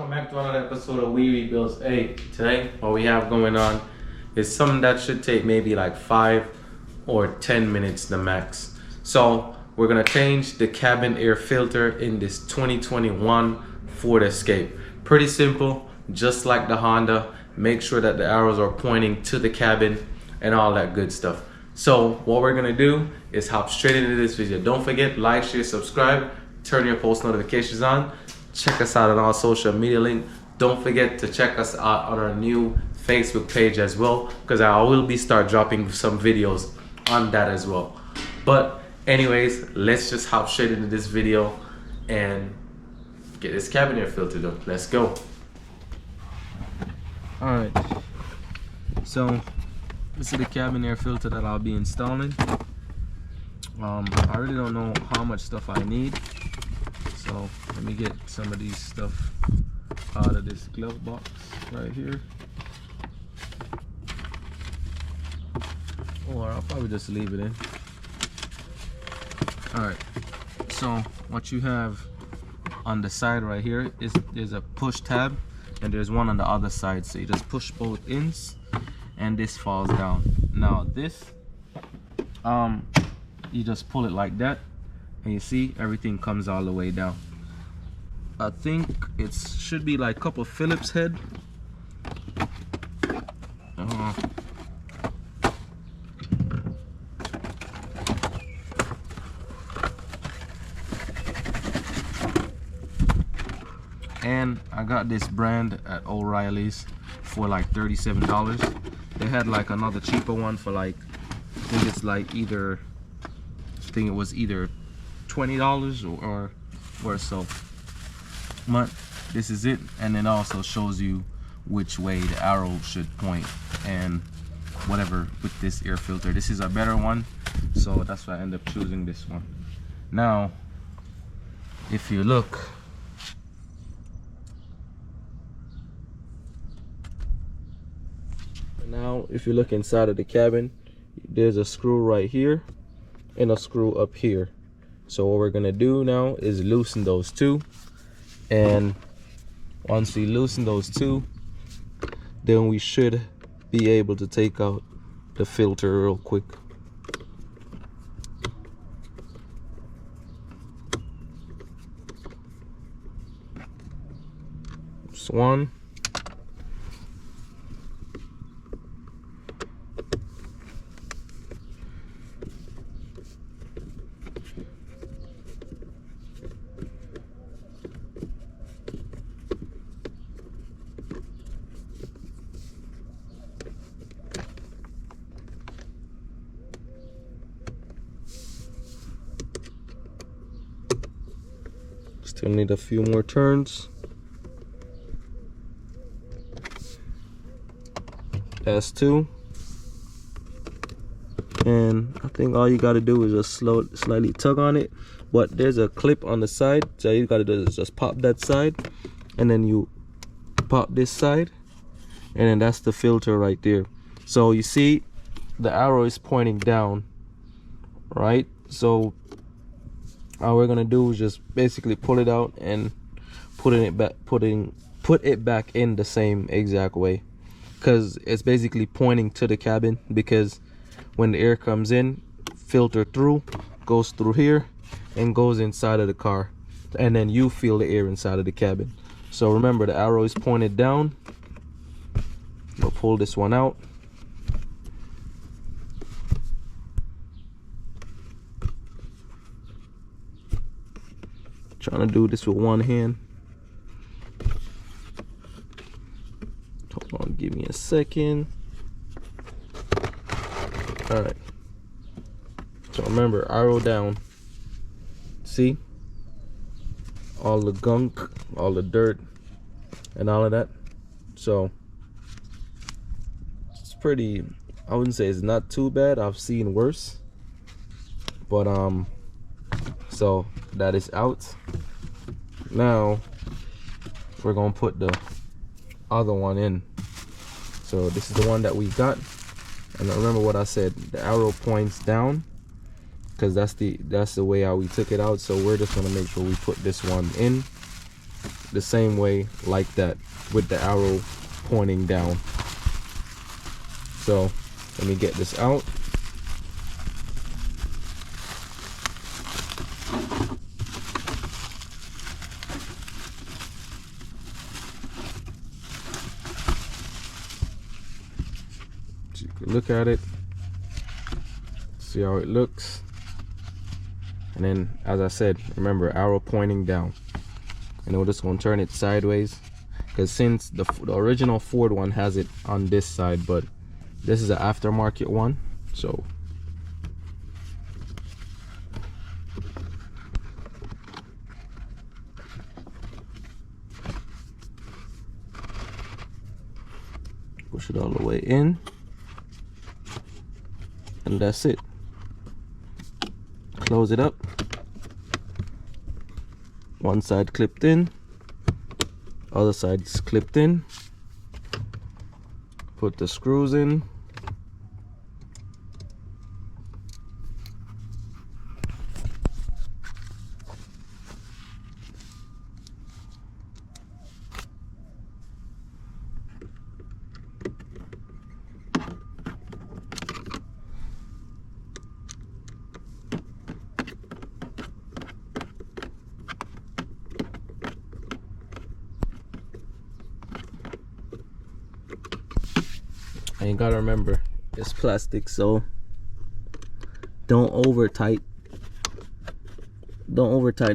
welcome back to another episode of Rebuildz. Hey, today what we have going on is something that should take maybe like 5 or 10 minutes the max. So we're gonna change the cabin air filter in this 2021 Ford Escape. Pretty simple, just like the Honda. Make sure that the arrows are pointing to the cabin and all that good stuff. So what we're gonna do is hop straight into this video. Don't forget, like, share, subscribe, turn your post notifications on. Check us out on our social media link. Don't forget to check us out on our new Facebook page as well, because I will be start dropping some videos on that as well. But anyways, let's just hop straight into this video and get this cabin air filter done. Let's go. Alright, so this is the cabin air filter that I'll be installing. I really don't know how much stuff I need, so let me get some of these stuff out of this glove box right here. Or I'll probably just leave it in. Alright, so what you have on the side right here is there's a push tab, and there's one on the other side, so you just push both ends and this falls down. Now this you just pull it like that, and you see everything comes all the way down. I think it should be like a couple Phillips head. And I got this brand at O'Reilly's for like $37. They had like another cheaper one for like, I think it's like either, I think it was either $20 or so. But this is it, and it also shows you which way the arrow should point and whatever with this air filter. This is a better one, so that's why I end up choosing this one. Now, if you look, inside of the cabin, there's a screw right here and a screw up here. So what we're gonna do now is loosen those two, and once we loosen those two, then we should be able to take out the filter real quick. Just one. Still need a few more turns. That's two. And I think all you got to do is just slightly tug on it. But there's a clip on the side, so you got to do is just pop that side, and then you pop this side, and then that's the filter right there. So you see the arrow is pointing down, right? So all we're gonna do is just basically pull it out and put it back in the same exact way, because it's basically pointing to the cabin, because when the air comes in, filter through, goes through here and goes inside of the car, and then you feel the air inside of the cabin. So remember, the arrow is pointed down. We'll pull this one out. Trying to do this with one hand. Hold on, give me a second. All right. So remember, arrow down. See? All the gunk, all the dirt, and all of that. So it's pretty, I wouldn't say it's not too bad. I've seen worse. But so that is out. Now we're gonna put the other one in. So this is the one that we got, and remember what I said, the arrow points down, because that's the way how we took it out. So we're just gonna make sure we put this one in. the same way like that with the arrow pointing down. So let me get this out. So you can look at it, see how it looks. And then, as I said, remember, arrow pointing down. And we're just gonna turn it sideways, because since the original Ford one has it on this side, but this is an aftermarket one, so push it all the way in, and that's it. Close it up. One side clipped in, other side's clipped in. Put the screws in. And you gotta remember, it's plastic, so don't over tighten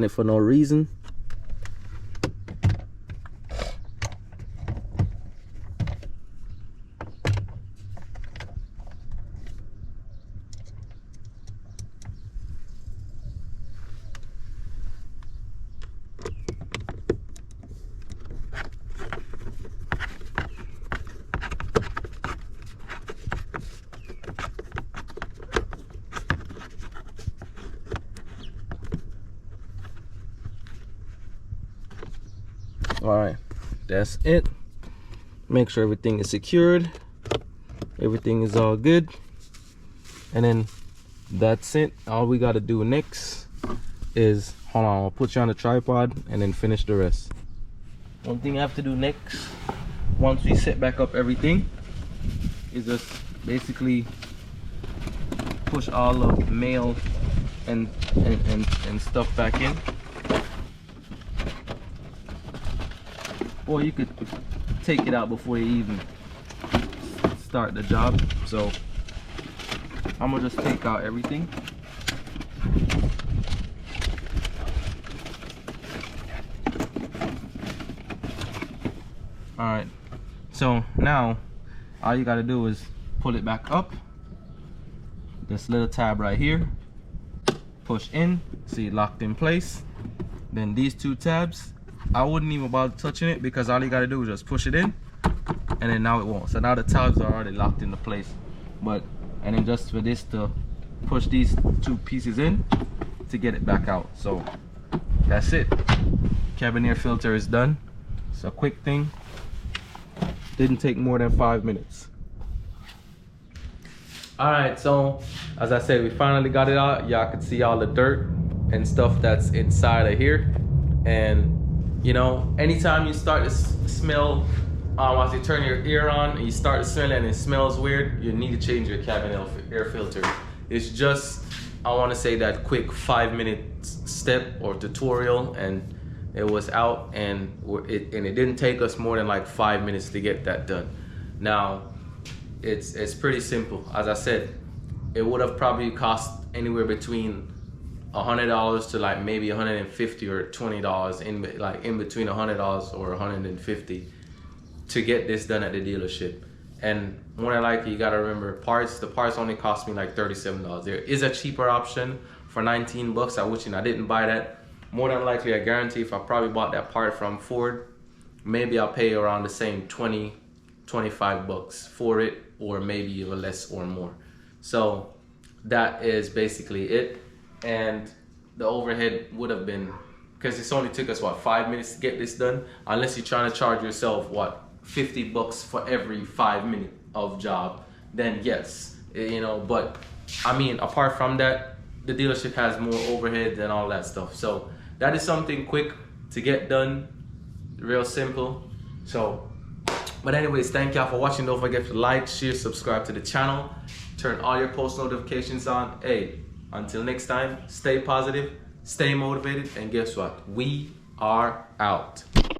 it for no reason. Alright, that's it. Make sure everything is secured, everything is all good, and then that's it. All we got to do next is, hold on, I'll put you on the tripod and then finish the rest. One thing I have to do next, once we set back up everything, is just basically push all the mail and stuff back in. Or you could take it out before you even start the job. So I'm gonna just take out everything. Alright, so now all you gotta do is pull it back up. This little tab right here, push in, see it locked in place. Then these two tabs, I wouldn't even bother touching it, because all you gotta do is just push it in, and then now it won't. So now the tabs are already locked into place. And then just for this to push these two pieces in to get it back out. So that's it. Cabin air filter is done. It's a quick thing. Didn't take more than 5 minutes. Alright, so as I said, we finally got it out. Y'all can see all the dirt and stuff that's inside of here. And you know, anytime you start to smell, once you turn your ear on and you start to smell it and it smells weird, you need to change your cabin air filter. It's just, I want to say, that quick 5-minute step or tutorial, and it was out, and it didn't take us more than like 5 minutes to get that done. Now, it's pretty simple. As I said, it would have probably cost anywhere between $100 to like maybe $150 or $20, in between $100 or $150 to get this done at the dealership. And more than likely, you gotta remember, the parts only cost me like $37. There is a cheaper option for 19 bucks, I didn't buy that. More than likely, I guarantee if I probably bought that part from Ford, maybe I'll pay around the same 20-25 bucks for it, or maybe even less or more. So that is basically it. And the overhead would have been, because this only took us what, 5 minutes to get this done, unless you're trying to charge yourself what, 50 bucks for every 5 minutes of job, then yes, you know. But I mean, apart from that, the dealership has more overhead and all that stuff. So that is something quick to get done Real simple. So, but anyways, thank y'all for watching. Don't forget to like, share, subscribe to the channel. Turn all your post notifications on. Hey, until next time, stay positive, stay motivated, and guess what? We are out.